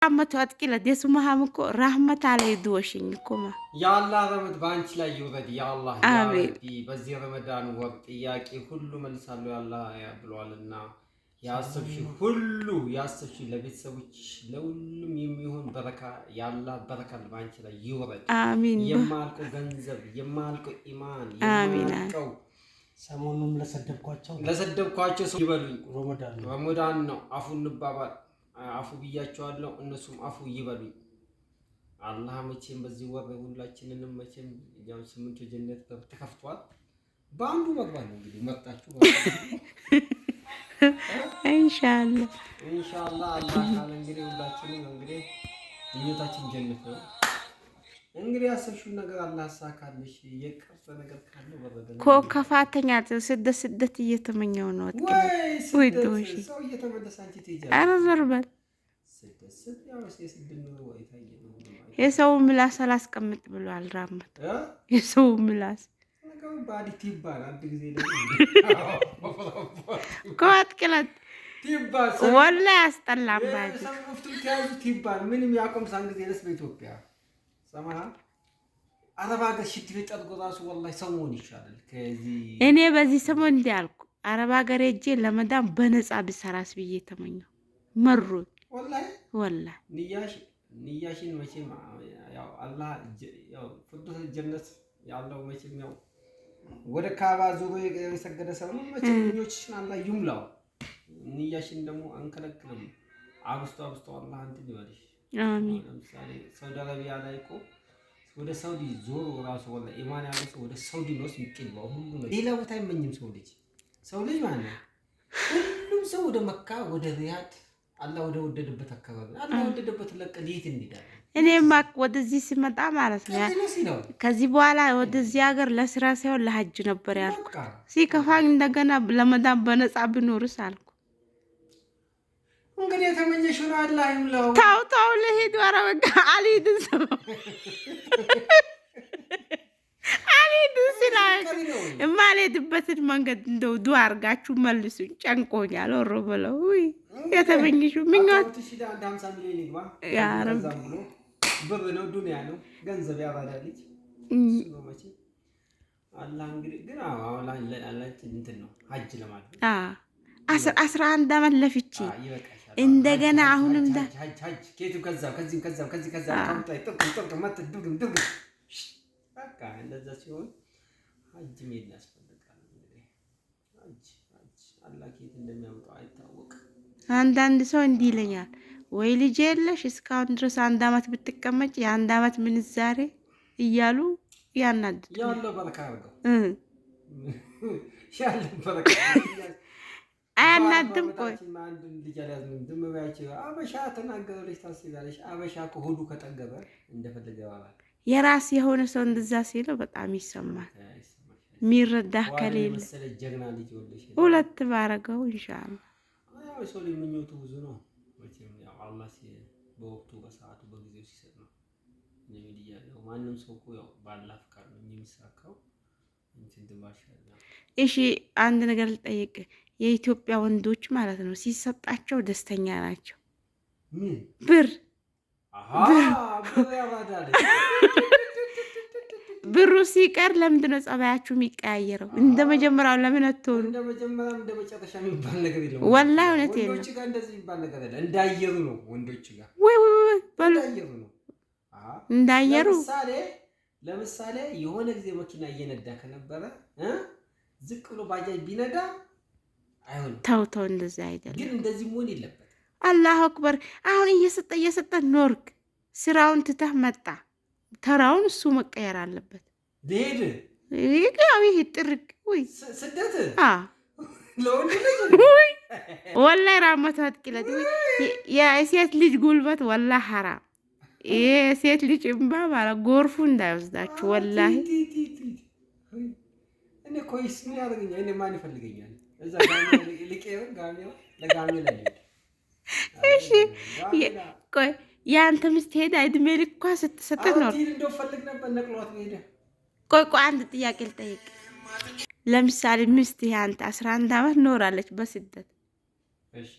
رحمة أتكلم ديسو مهامكو رحمة على يدوشينكما يا الله رمض بانش لا يورد يا الله يا ربي بزي رمضان وقت إياك كل من سالو يا الله يا بلوالنا يا سبشي كله يا سبشي لبيت سويش لولم يميهون بركة يا الله بركة بانش لا يورد آمين يمالكو ገንዘብ يمالكو إيمان يمالكو ሰሞኑን ለሰደብኳቸው ሰው ይበሉኝ ረመዳን ነው አፉ እንባባል አፉ ብያቸዋለሁ እነሱም አፉ ይበሉኝ አላህ መቼም በዚህ ወር ሁላችንንም መቼም ያው ስምንቱ ጀነት ተከፍቷል በአንዱ መግባት ነው እንግዲህ መጣችሁ ኢንሻአላህ አላህ ካለ እንግዲህ ሁላችንም እንግዲህ ምኞታችን ጀነት ነው እንግዲህ ያሰብሽው ነገር አላህ አሳካልሽ የቀረ ነገር ካለ ወረደ ኮ ከፋተኛ ስደት እየተመኘው ነው ወይ ዶሽ ሰው እየተመለሰ አንቺ ትይጃለሽ አረዘርበል ስደት ያው ሲስድን ነው ወይታየ ነው የሰው ምላስ አላስቀምጥ ብሏል ራመት የሰው ምላስ ነገር ባዲት ይባል አንድ ጊዜ ደግሞ ኮት ከላት ይባል ወላ ያስጠላም ባዲ ሰው ፍቱል ከያዙት ይባል ምንም ያቆም ሳን ጊዜ ለስ በኢትዮጵያ ሰማሃ አረብ ሀገር ሽት ቢጠጥ ጎራሱ ወላሂ ሰሞን ይሻላል ከዚህ እኔ በዚህ ሰሞን እንዲያልኩ አረብ ሀገር ሄጄ ለመዳም በነፃ ብሰራስ ብዬ ተመኘው መሩ ወላሂ ንያሽን መቼም ያው አላህ ያው ፍዱስ ጀነት ያለው መቼም ያው ወደ ካባ ዙሮ የሰገደ ሰው ነው መቼም ልጆችሽን አላህ ይሙላው ንያሽን ደግሞ አንከለክልም አብስቶ አላህ እንትን ይበልሽ አሚን ለምሳሌ ሳውዲ አረቢያ ላይ እኮ ወደ ሳውዲ ዞሮ ራሱ ወላሂ ኢማን ያለው ሰው ወደ ሳውዲ ነው የሚቀልበው ሁሉ ነው ሌላ ቦታ አይመኝም ሰው ልጅ ማለት ነው ሁሉም ሰው ወደ መካ ወደ ሪያድ አላህ ወደ ወደደበት አካባቢ አላህ ወደደበት ለቀዲት እንዲዳል እኔማ ወደዚህ ሲመጣ ማለት ነው ከዚህ በኋላ ወደዚህ ሀገር ለስራ ሳይሆን ለሐጅ ነበር ያልኩት ሲከፋኝ እንደገና ለመዳም በነፃ ብኖርስ አልኩ እንግዲህ የተመኘሽው አላህ ይምላው ታው ለሄድ ወራበጋ አልሄድም ሰው አልሄድም ስላል የማልሄድበትን መንገድ እንደው ዱአ አድርጋችሁ መልሱኝ ጨንቆኛል ወሮ በለው የተመኘሽው ምኞት ያ ረብ ብር ነው ዱንያ ነው ገንዘብ ያባዳልኝ ነው መቼ አላህ እንግዲህ ግን አሁን አላህ እንትን ነው ሐጅ ለማለት 11 አመት ለፍቼ እንደገና አሁንም ሐጅ ከቱ ከዛ ካምጣይ ጥቅ ማትድግም በቃ እንደዛ ሲሆን ሐጅ ምን ያስፈልጋል እንግዲህ ሐጅ አላህ ከየት እንደሚያመጣው አይታወቅ አንዳንድ ሰው እንዲህ ይለኛል ወይ ልጅ የለሽ እስካሁን ድረስ 1 አመት ብትቀመጭ የ1 አመት ምንዛሬ እያሉ ያናድዱ ያለው በረካ ያርገው ያለው በረካ አያናድም ቆይ አንድ ልጅ ያላዝም ድም ባያችሁ አበሻ ተናገረልሽ ታስይዛለሽ አበሻ ከሆዱ ከጠገበ እንደፈለገ ያባል የራስ የሆነ ሰው እንደዛ ሲለው በጣም ይሰማል ሚረዳህ ከሌለ ጀግና ልጅ ወልሽ ሁለት ባረገው ኢንሻአላህ አዎ ሰው ልምኞቱ ብዙ ነው መቼም ያው አላህ በወቅቱ በሰዓቱ በጊዜው ሲሰጥ ነው ለሚዲያ ያው ማንንም ሰው እኮ ያው ባላህ ፍቃድ ነው የሚሳካው እንትን ድማሻላ እሺ አንድ ነገር ልጠይቅ የኢትዮጵያ ወንዶች ማለት ነው ሲሰጣቸው ደስተኛ ናቸው ብር ብሩ ሲቀር ለምንድን ነው ጸባያችሁ የሚቀያየረው እንደመጀመሪያው ለምን አትሆኑ እንደመጀመሪያው እንደመጨረሻ የሚባል ነገር የለም ወላሂ እውነት የለም ወንዶች ጋር እንደዚህ የሚባል ነገር የለም እንዳየሩ ነው ወንዶች ጋር ወይ እንዳየሩ ነው እንዳየሩ ለምሳሌ የሆነ ጊዜ መኪና እየነዳ ከነበረ ዝቅ ብሎ ባጃጅ ቢነዳ አይሆን ተው እንደዛ አይደለም ግን እንደዚህ መሆን የለበት አላሁ አክበር አሁን እየሰጠ ኖርክ ስራውን ትተህ መጣ ተራውን እሱ መቀየር አለበት ለሄድ ይሄው ይሄ ጥርቅ ወይ ስደት ለወንድ ልጅ ወይ ወላሂ ራመታት ቅለት የሴት ልጅ ጉልበት ወላሂ ሐራም የሴት ልጅ እንባ ማለት ጎርፉ እንዳይወስዳችሁ ወላሂ እኔ ኮይስ ምን ያደርገኛል እኔ ማን ይፈልገኛል እዛ ጋር ልቄው ጋሚው ለጋሚው ላይ እሺ ቆይ ያንተ ምስት ሄዳ እድሜ ልኳ ስትሰጠት ነው እንደው ፈልግ ነበር ነቅሏት ሄደ ቆይ አንድ ጥያቄ ልጠይቅ ለምሳሌ ምስት ያንተ 11 አመት ኖራለች በስደት እሺ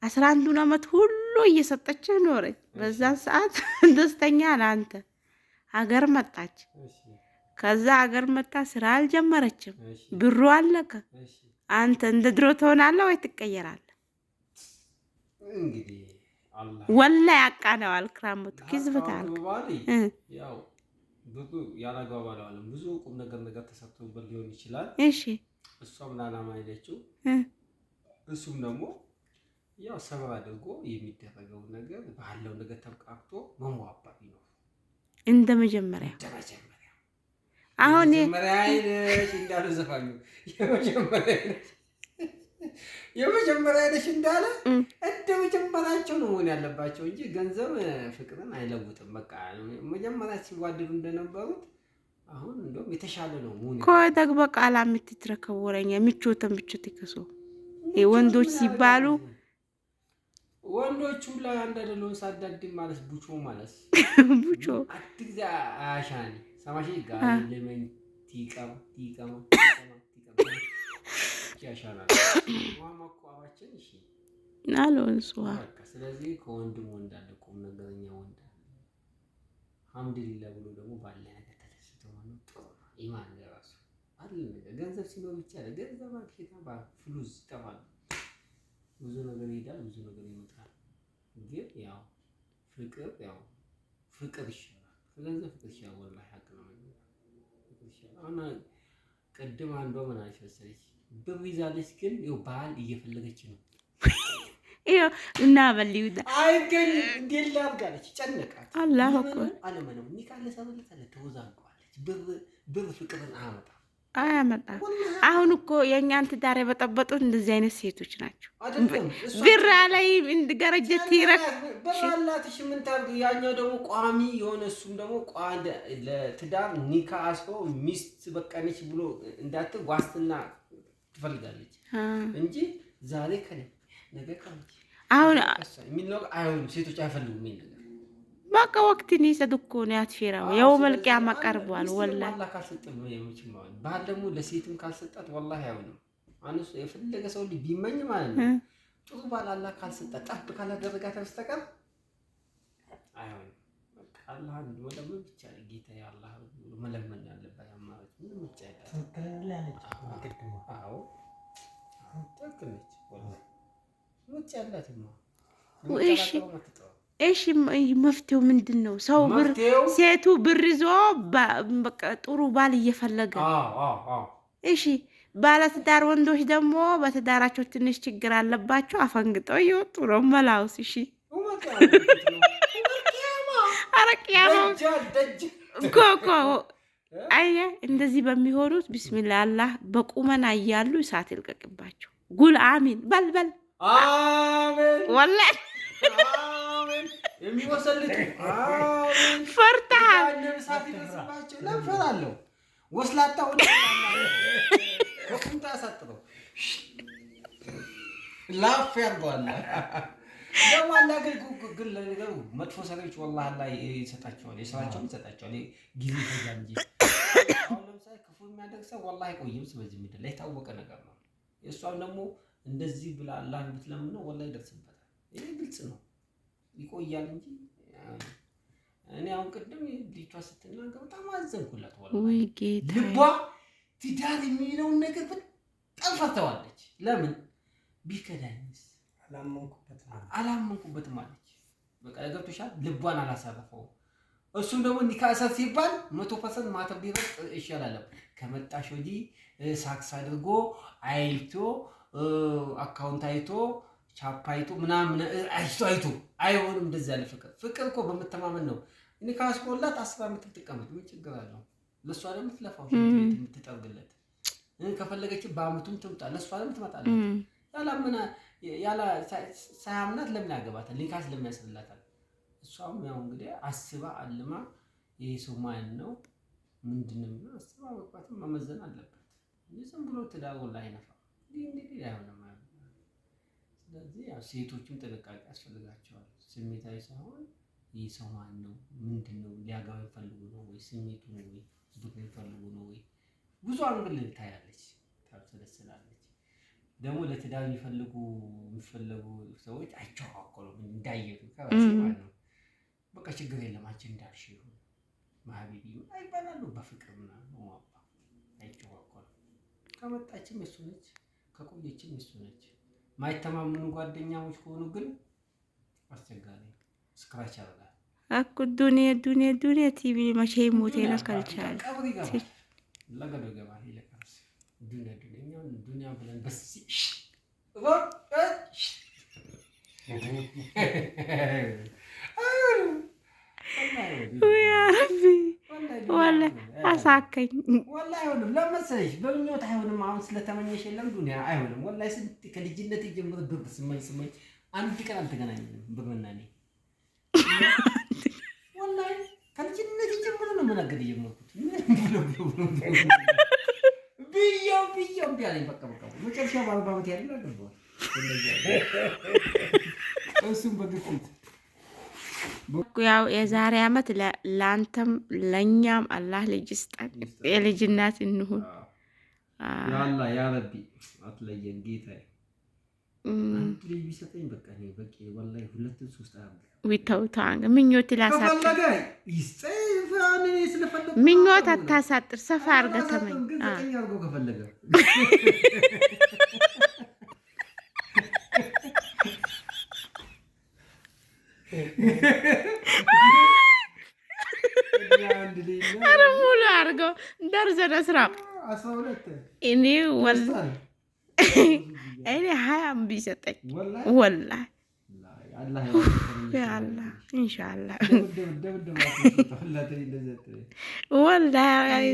11 አመት ሁሉ እየሰጠች ኖረች። በዛን ሰዓት ደስተኛ ለአንተ ሀገር መጣች። ከዛ ሀገር መጣ ስራ አልጀመረችም። ብሩ አለቀ። አንተ እንደ ድሮ ትሆናለህ ወይ ትቀየራለህ? እንግዲህ አላህ ወላ ያቃነዋል። ክራምቱ ኪዝበት አልክ ያው ብዙ ያላጓባለው አለ ብዙ ቁም ነገር ተሰጥቶበት ሊሆን ይችላል። እሺ እሷም ላላማ ሄደችው። እሱም ደግሞ ያው ሰበብ አድርጎ የሚደረገው ነገር ባለው ነገር ተብቃቅቶ መዋባቢ ነው እንደ መጀመሪያ አሁን መጀመሪያ አይነሽ እንዳሉ ዘፋኙ የመጀመሪያ አይነሽ እንዳለ እንደ መጀመሪያቸው ነው መሆን ያለባቸው እንጂ ገንዘብ ፍቅርን አይለውጥም። በቃ መጀመሪያ ሲዋደዱ እንደነበሩት አሁን እንደውም የተሻለ ነው መሆን ኮይ ደግበ ቃላ ምትትረከወረኛ ምቾተን ብቻ ትከሶ ወንዶች ሲባሉ ወንዶቹ ላይ አንድ አይደለም። ሳዳድ ማለት ቡቾ ማለት ቡቾ አትግዛ አሻኒ ሰማሽ ጋር ለመንቲ ቲቀም ያሻናል ማማቋባችን እሺ ናሎንሱዋ ስለዚህ ከወንድም ወንዳለ ቁም ነገረኛ ወንድ አልሐምዱሊላህ ብሎ ደግሞ ባለ ነገር ተደስቶ ነው ጥሩ ኢማን ለራሱ አይደል። ገንዘብ ሲኖር ብቻ ገንዘብ አክሽታ ፍሉስ ይጠፋል። ብዙ ነገር ይሄዳል፣ ብዙ ነገር ይመጣል። ግን ያው ፍቅር ይሻላል። ከገንዘብ ፍቅር ይሻላል። ወላሂ ሀቅ ነው። ፍቅር ይሻላል። አሁን ቅድም አንዷ ምን አለች መሰለኝ ብር ይዛለች፣ ግን ይኸው ባህል እየፈለገች ነው። ይኸው እና በልዩዳ አይገኝ እንዴት ላድርጋለች? ጨነቃት። አላህ እኮ አለመነው ኒካለ ሰበለታለ ተወዛንቋለች። ብር ፍቅርን አያመጣም። አሁን እኮ የእኛን ትዳር የበጠበጡት እንደዚህ አይነት ሴቶች ናቸው። ብር ላይ እንድገረጀት ይረክ በላላትሽ ምን ታርግ። ያኛው ደግሞ ቋሚ የሆነ እሱም ደግሞ ለትዳር ኒካ አስሮ ሚስት በቃነች ብሎ እንዳትል ዋስትና ትፈልጋለች እንጂ ዛሬ ከነ ነገ ቀነች አሁን የሚለው አይሆንም። ሴቶች አይፈልጉም ይሄን ነገር። በቃ ወቅትን ይሰድኩ ነው ያትፈራው ያው መልቂያ ማቀርቧል። ወላሂ አላህ ካልሰጠው ነው የሚችለው። ባህል ደግሞ ለሴትም ካልሰጣት ወላሂ አይሆንም። አንሱ የፈለገ ሰው ቢመኝ ማለት ነው ጥሩ ባል አላህ ካልሰጣት ጠብ ካላደረጋት በስተቀር አይሆንም። በቃ አላህ ወደ ምን ብቻ ጌታ ያላህ መለመን ያለበት አማራጭ ምን ብቻ ትክክለኛለች። አዎ ትክክለኛለች። ወላሂ ውጭ ያላት ነው። እሺ መፍትሄው ምንድን ነው? ሰው ብር ሴቱ ብር ይዞ በቃ ጥሩ ባል እየፈለገ እሺ፣ ባለትዳር ወንዶች ደግሞ በትዳራቸው ትንሽ ችግር አለባቸው፣ አፈንግጠው እየወጡ ነው መላውስ። እሺ አረቂያማ ኮኮ አየ እንደዚህ በሚሆኑት ቢስሚላ አላህ በቁመና እያሉ እሳት ይልቀቅባቸው። ጉል አሚን በልበል አሜን ወላሂ የሚወሰልት ፈርታል ነብሳት ይደርስባቸው ለፈራለሁ ወስላታ ወደ ከቁምጣ ያሳጥረው ላፍ ያርጓል። ለማላ ግን ለነገሩ መጥፎ ሰሪዎች ወላሂ ላይ ይሰጣቸዋል፣ የስራቸውን ይሰጣቸዋል። ጊዜ ይፈጃል እንጂ አሁን ለምሳሌ ክፉ የሚያደርሰው ወላሂ ቆይም በዚህ ምድር ላይ የታወቀ ነገር ነው። የእሷም ደግሞ እንደዚህ ብላ አላህን ብትለምነው ወላሂ ይደርስበታል። ይሄ ግልጽ ነው። ይቆያል እንጂ እኔ አሁን ቅድም ልጅቷ ስትናገር በጣም አዘንኩላት። ወይ ጌታ ልቧ ትዳር የሚለውን ነገር በጣም ፈተዋለች። ለምን ቢከዳኝስ አላመንኩበትም አለች። በቃ ገብቶሻል። ልቧን አላሳረፈውም። እሱም ደግሞ ኒካሰር ሲባል 100% ማተብ ቢረጥ ይሻላል። ከመጣሽ ወዲህ ሳክስ አድርጎ አይቶ አካውንት አይቶ ቻፓይቱ ምናምን አይቶ አይሆንም። እንደዚህ ያለ ፍቅር እኮ በመተማመን ነው። እኔ ካስቆላት 10 ዓመት ትቀመጥ ምን ችግር አለው? ለሷ ደግሞ ትለፋው የምትጠርግለት ከፈለገች በአመቱም ትምጣ፣ ለሷ ደግሞ ትመጣለች። ያላ ሳያምናት ለምን ያገባታል? ሊካስ ለምን ያስብላታል? እሷም ያው እንግዲህ አስባ አልማ ይሄ ሰው ማን ነው ምንድነው አስባ ወጣትም መመዘን አለበት። ዝም ብሎ ትዳር ወላሂ አይነፋ እንዴ አይሆንም። ስለዚህ ያው ሴቶችም ጥንቃቄ ያስፈልጋቸዋል። ስሜታዊ ሳይሆን ይህ ሰው ማን ነው ምንድነው ሊያጋባ ይፈልጉ ነው ወይ ስሜቱ ነው ወይ ብቅ ይፈልጉ ነው ወይ ብዙ አንግል ታያለች፣ ታብሰለስላለች። ደግሞ ለትዳር የሚፈልጉ ሰዎች አይቸዋወቁም እንዳየቱ ከራሴ ማለት ነው። በቃ ችግር የለም አንቺ እንዳልሽ ይሁን ማህቢቢ አይባላሉ በፍቅር ምናምን ነው አባ አይቸዋወቁም። ከመጣችም እሱ ነች ከቆየችም እሱ ነች። ማይተማመኑ ጓደኛሞች ከሆኑ ግን አስቸጋሪ ስክራች ያደርጋል። አኩ ዱንያ ቲቪ መቼ ሞቴ ለከልቻል ለገዶ ገባ ይለካስ ዱንያ ብለን በስ ያ ረቢ ወላሂ አሳከኝ። ወላሂ አይሆንም ለመሰለሽ በምኞት አይሆንም። አሁን ስለተመኘሽ የለም ዱንያ አይሆንም። ወላሂ ስንት ከልጅነት ጀምሮ ብር ስመኝ አንድ ቀን አልተገናኘንም። ብርና እኔ ወላሂ ከልጅነት ጀምሮ ነው መናገር የጀመርኩት። ብዬው ቢያለኝ በቃ መጨረሻ ባልባበት ያለ አገባው እሱም በግፊት ያው የዛሬ አመት ለአንተም ለኛም አላህ ልጅ ይስጠን፣ የልጅ እናት እንሁን። ያላ ያ ረቢ አትለየን ጌታዬ። አንድ ልጅ ቢሰጠኝ በቃ ነው በቂ ወላሂ 2 3 አመት ዊታውታን ምኞት ላሳጥር ከፈለገ ይስጠኝ እኔ ስለፈለኩ ምኞት አታሳጥር ሰፋ አድርገህ ተመኝ። አርጎ ከፈለገ ኧረ ሙሉ አድርገው ደርዘን አስራ እኔ ወላሂ 20 ቢሰጠኝ ወላሂ ያአላህ ኢንሻአላህ ወላሂ